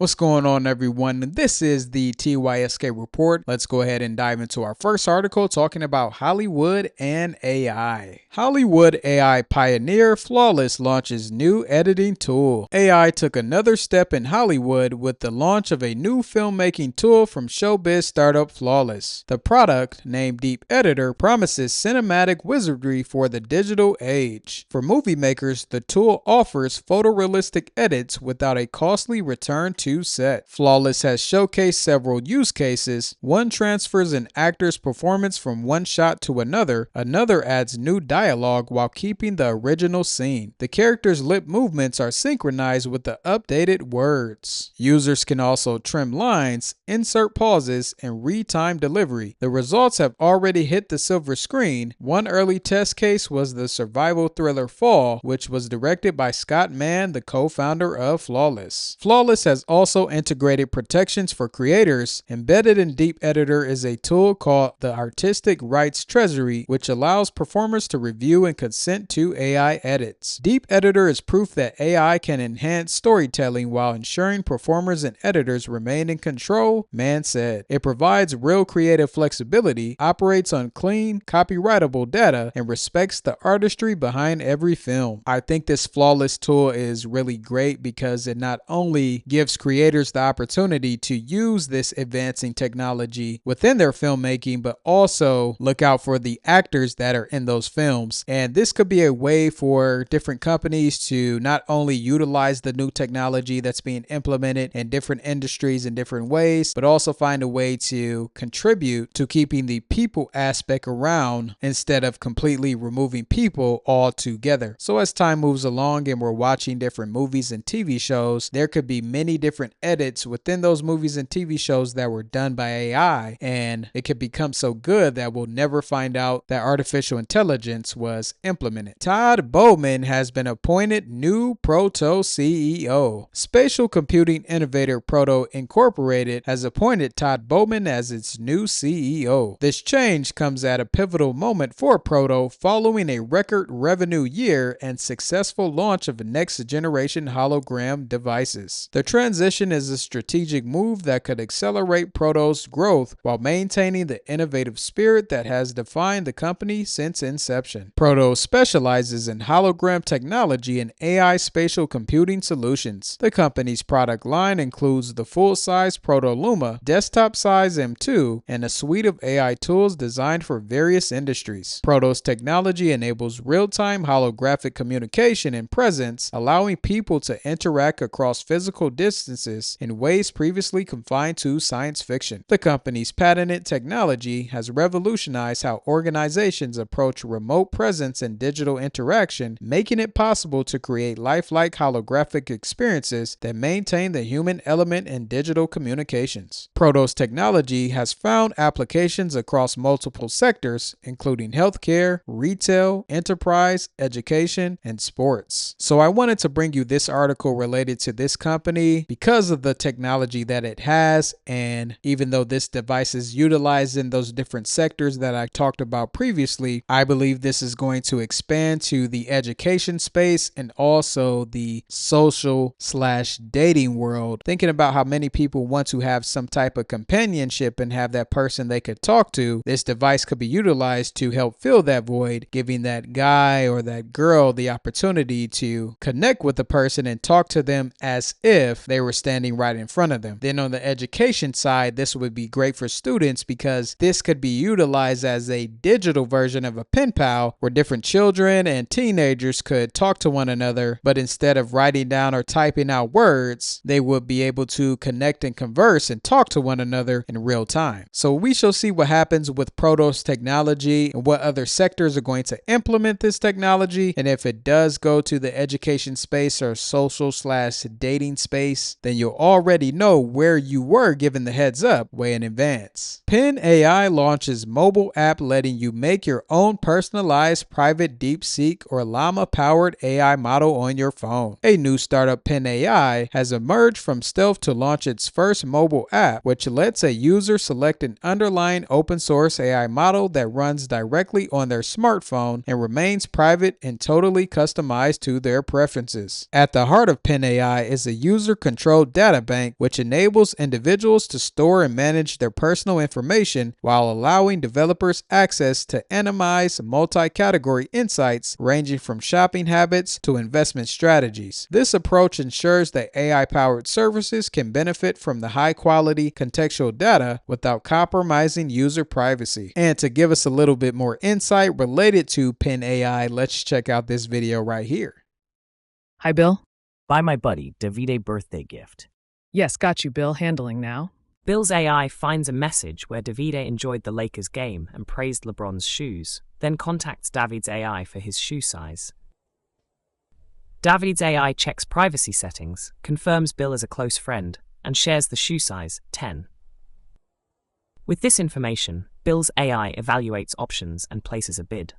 What's going on, everyone? This is the TYSK report. Let's go ahead and dive into our first article talking about Hollywood and AI. Hollywood AI pioneer Flawless launches new editing tool. AI took another step in Hollywood with the launch of a new filmmaking tool from showbiz startup Flawless. The product, named Deep Editor, promises cinematic wizardry for the digital age. For movie makers, the tool offers photorealistic edits without a costly return to set. Flawless has showcased several use cases. One transfers an actor's performance from one shot to another. Another adds new dialogue while keeping the original scene. The character's lip movements are synchronized with the updated words. Users can also trim lines, insert pauses, and retime delivery. The results have already hit the silver screen. One early test case was the survival thriller Fall, which was directed by Scott Mann, the co-founder of Flawless. Flawless has also integrated protections for creators. Embedded in Deep Editor is a tool called the Artistic Rights Treasury, which allows performers to review and consent to AI edits. Deep Editor is proof that AI can enhance storytelling while ensuring performers and editors remain in control, Mann said. It provides real creative flexibility, operates on clean, copyrightable data, and respects the artistry behind every film. I think this Flawless tool is really great because it not only gives creators the opportunity to use this advancing technology within their filmmaking, but also look out for the actors that are in those films. And this could be a way for different companies to not only utilize the new technology that's being implemented in different industries in different ways, but also find a way to contribute to keeping the people aspect around instead of completely removing people altogether. So as time moves along and we're watching different movies and TV shows, there could be many different edits within those movies and TV shows that were done by AI, and it could become so good that we'll never find out that artificial intelligence was implemented. Todd Bowman has been appointed new Proto CEO. Spatial computing innovator Proto Incorporated has appointed Todd Bowman as its new CEO. This change comes at a pivotal moment for Proto following a record revenue year and successful launch of next generation hologram devices. The transition is a strategic move that could accelerate Proto's growth while maintaining the innovative spirit that has defined the company since inception. Proto specializes in hologram technology and AI spatial computing solutions. The company's product line includes the full-size Proto Llama, desktop-size M2, and a suite of AI tools designed for various industries. Proto's technology enables real-time holographic communication and presence, allowing people to interact across physical distances in ways previously confined to science fiction. The company's patented technology has revolutionized how organizations approach remote presence and digital interaction, making it possible to create lifelike holographic experiences that maintain the human element in digital communications. Proto's technology has found applications across multiple sectors, including healthcare, retail, enterprise, education, and sports. So I wanted to bring you this article related to this company because of the technology that it has, and even though this device is utilized in those different sectors that I talked about previously, I believe this is going to expand to the education space and also the social/dating world. Thinking about how many people want to have some type of companionship and have that person they could talk to, this device could be utilized to help fill that void, giving that guy or that girl the opportunity to connect with the person and talk to them as if they were standing right in front of them. Then on the education side, this would be great for students because this could be utilized as a digital version of a pen pal where different children and teenagers could talk to one another, but instead of writing down or typing out words, they would be able to connect and converse and talk to one another in real time. So we shall see what happens with Proto's technology and what other sectors are going to implement this technology, and if it does go to the education space or social/dating space, then you'll already know where you were given the heads up way in advance. Pen AI launches mobile app letting you make your own personalized private DeepSeek or Llama powered AI model on your phone. A new startup, Pen AI, has emerged from stealth to launch its first mobile app, which lets a user select an underlying open source AI model that runs directly on their smartphone and remains private and totally customized to their preferences. At the heart of Pen AI is a user-controlled controlled data bank, which enables individuals to store and manage their personal information while allowing developers access to anonymized multi-category insights ranging from shopping habits to investment strategies. This approach ensures that AI-powered services can benefit from the high-quality contextual data without compromising user privacy. And to give us a little bit more insight related to Pen AI, let's check out this video right here. Hi, Bill. Buy my buddy Davide birthday gift. Yes, got you, Bill. Handling now. Bill's AI finds a message where Davide enjoyed the Lakers game and praised LeBron's shoes, then contacts David's AI for his shoe size. David's AI checks privacy settings, confirms Bill as a close friend, and shares the shoe size, 10. With this information, Bill's AI evaluates options and places a bid.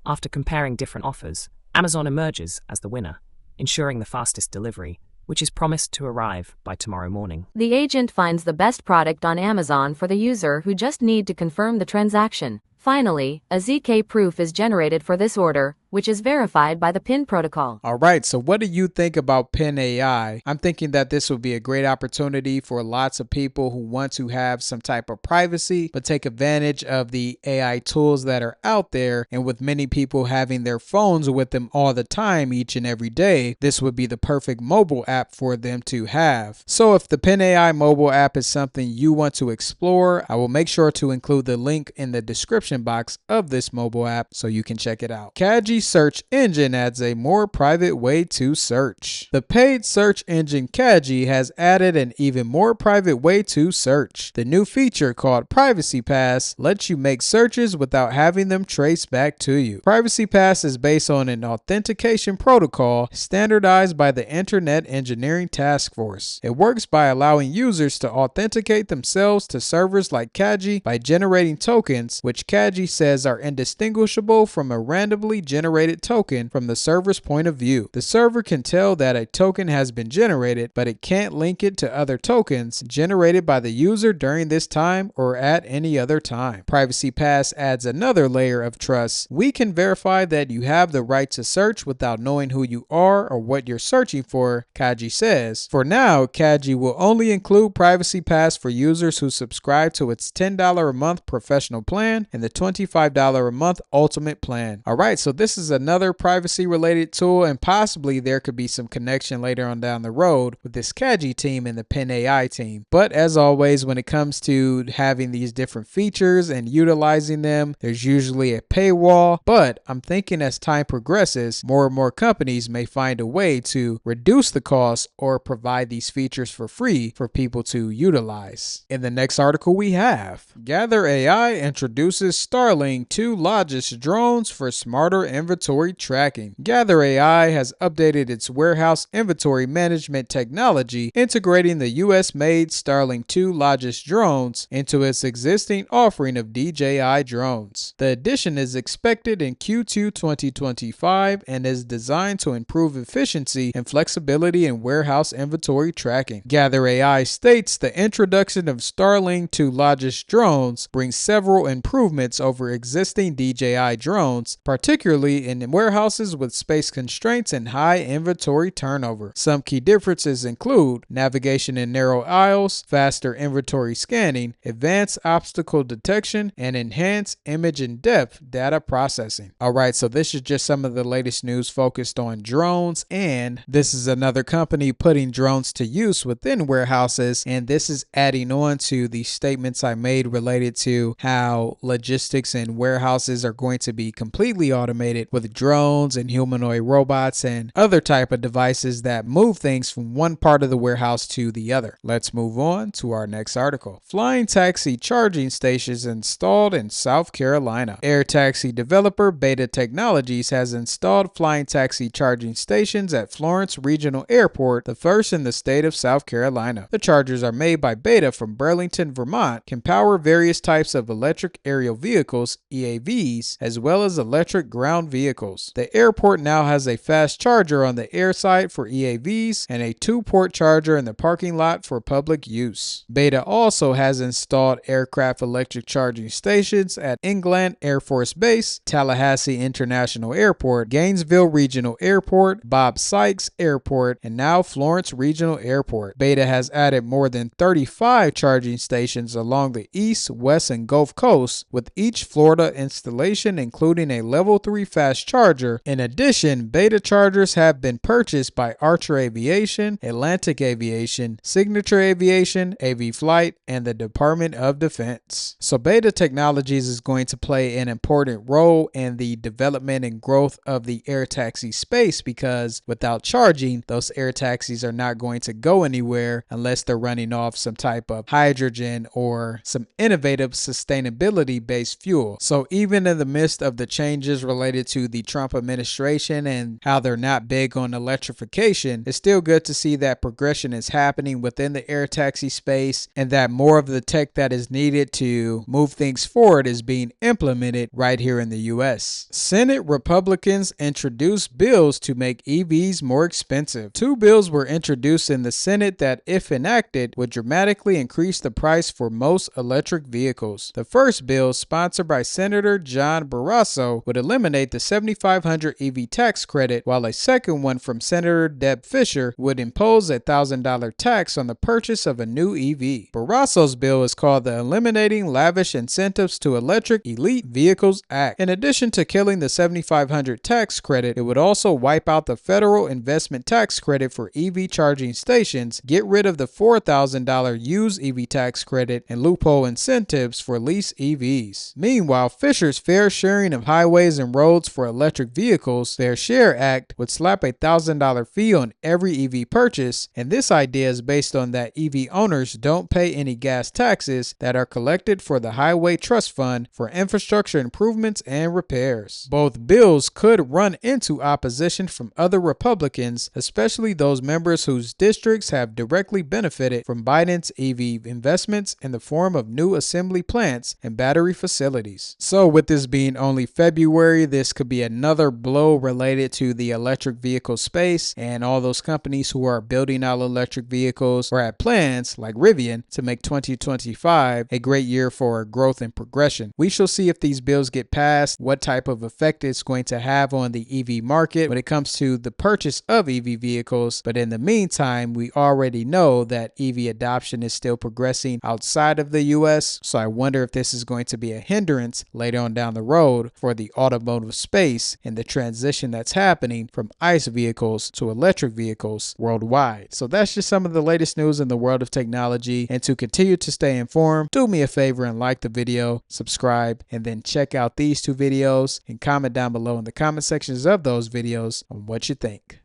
After comparing different offers, Amazon emerges as the winner, ensuring the fastest delivery, which is promised to arrive by tomorrow morning. The agent finds the best product on Amazon for the user who just need to confirm the transaction. Finally, a ZK proof is generated for this order, which is verified by the PIN protocol. All right, so what do you think about Pen AI? I'm thinking that this would be a great opportunity for lots of people who want to have some type of privacy, but take advantage of the AI tools that are out there. And with many people having their phones with them all the time, each and every day, this would be the perfect mobile app for them to have. So if the Pen AI mobile app is something you want to explore, I will make sure to include the link in the description box of this mobile app so you can check it out. Kagi search engine adds a more private way to search. The paid search engine Kagi has added an even more private way to search. The new feature called Privacy Pass lets you make searches without having them traced back to you. Privacy Pass is based on an authentication protocol standardized by the Internet Engineering Task Force. It works by allowing users to authenticate themselves to servers like Kagi by generating tokens, which Kagi says are indistinguishable from a randomly generated token from the server's point of view. The server can tell that a token has been generated, but it can't link it to other tokens generated by the user during this time or at any other time. Privacy Pass adds another layer of trust. We can verify that you have the right to search without knowing who you are or what you're searching for, Kagi says. For now, Kagi will only include Privacy Pass for users who subscribe to its $10 a month professional plan and the $25 a month ultimate plan. All right, so this is another privacy related tool, and possibly there could be some connection later on down the road with this Kagi team and the Pen AI team. But as always, when it comes to having these different features and utilizing them, there's usually a paywall. But I'm thinking as time progresses, more and more companies may find a way to reduce the cost or provide these features for free for people to utilize. In the next article we have, Gather AI introduces Starling 2 Logis drones for smarter inventory tracking. Gather AI has updated its warehouse inventory management technology, integrating the US-made Starling 2 Logis drones into its existing offering of DJI drones. The addition is expected in Q2 2025 and is designed to improve efficiency and flexibility in warehouse inventory tracking. Gather AI states the introduction of Starling 2 Logis drones brings several improvements over existing DJI drones, particularly in warehouses with space constraints and high inventory turnover. Some key differences include navigation in narrow aisles, faster inventory scanning, advanced obstacle detection, and enhanced image in depth data processing. Alright, so this is just some of the latest news focused on drones, and this is another company putting drones to use within warehouses, and this is adding on to the statements I made related to how logistics and warehouses are going to be completely automated with drones and humanoid robots and other type of devices that move things from one part of the warehouse to the other. Let's move on to our next article. Flying taxi charging stations installed in South Carolina. Air taxi developer Beta Technologies has installed flying taxi charging stations at Florence Regional Airport, the first in the state of South Carolina. The chargers are made by Beta from Burlington, Vermont, can power various types of electric aerial vehicles, EAVs, as well as electric ground vehicles. The airport now has a fast charger on the air side for EAVs and a 2-port charger in the parking lot for public use. Beta also has installed aircraft electric charging stations at England Air Force Base, Tallahassee International Airport, Gainesville Regional Airport, Bob Sykes Airport, and now Florence Regional Airport. Beta has added more than 35 charging stations along the East, West, and Gulf Coast, with each Florida installation including a level 3 fast charger. In addition, Beta chargers have been purchased by Archer Aviation, Atlantic Aviation, Signature Aviation, AV Flight, and the Department of Defense. So Beta Technologies is going to play an important role in the development and growth of the air taxi space, because without charging, those air taxis are not going to go anywhere unless they're running off some type of hydrogen or some innovative sustainability based fuel. So even in the midst of the changes related to the Trump administration and how they're not big on electrification, it's still good to see that progression is happening within the air taxi space, and that more of the tech that is needed to move things forward is being implemented right here in the US. Senate Republicans introduced bills to make EVs more expensive. 2 bills were introduced in the Senate that, if enacted, would dramatically increase the price for most electric vehicles. The first bill, sponsored by Senator John Barrasso, would eliminate the $7,500 EV tax credit, while a second one from Senator Deb Fischer would impose a $1,000 tax on the purchase of a new EV. Barrasso's bill is called the Eliminating Lavish Incentives to Electric Elite Vehicles Act. In addition to killing the $7,500 tax credit, it would also wipe out the federal investment tax credit for EV charging stations, get rid of the $4,000 used EV tax credit, and loophole incentives for leased EVs. Meanwhile, Fisher's Fair Sharing of Highways and Roads for Electric Vehicles Fair Share Act would slap a $1,000 fee on every EV purchase, and this idea is based on that EV owners don't pay any gas taxes that are collected for the Highway Trust Fund for infrastructure improvements and repairs. Both bills could run into opposition from other Republicans, especially those members whose districts have directly benefited from Biden's EV investments in the form of new assembly plants and battery facilities. So with this being only February, this could be another blow related to the electric vehicle space and all those companies who are building out electric vehicles or have plans like Rivian to make 2025 a great year for growth and progression. We shall see if these bills get passed, what type of effect it's going to have on the EV market when it comes to the purchase of EV vehicles. But in the meantime, we already know that EV adoption is still progressing outside of the US. So I wonder if this is going to be a hindrance later on down the road for the automotive space and the transition that's happening from ICE vehicles to electric vehicles worldwide. So that's just some of the latest news in the world of technology. And to continue to stay informed, do me a favor and like the video, subscribe, and then check out these 2 videos and comment down below in the comment sections of those videos on what you think.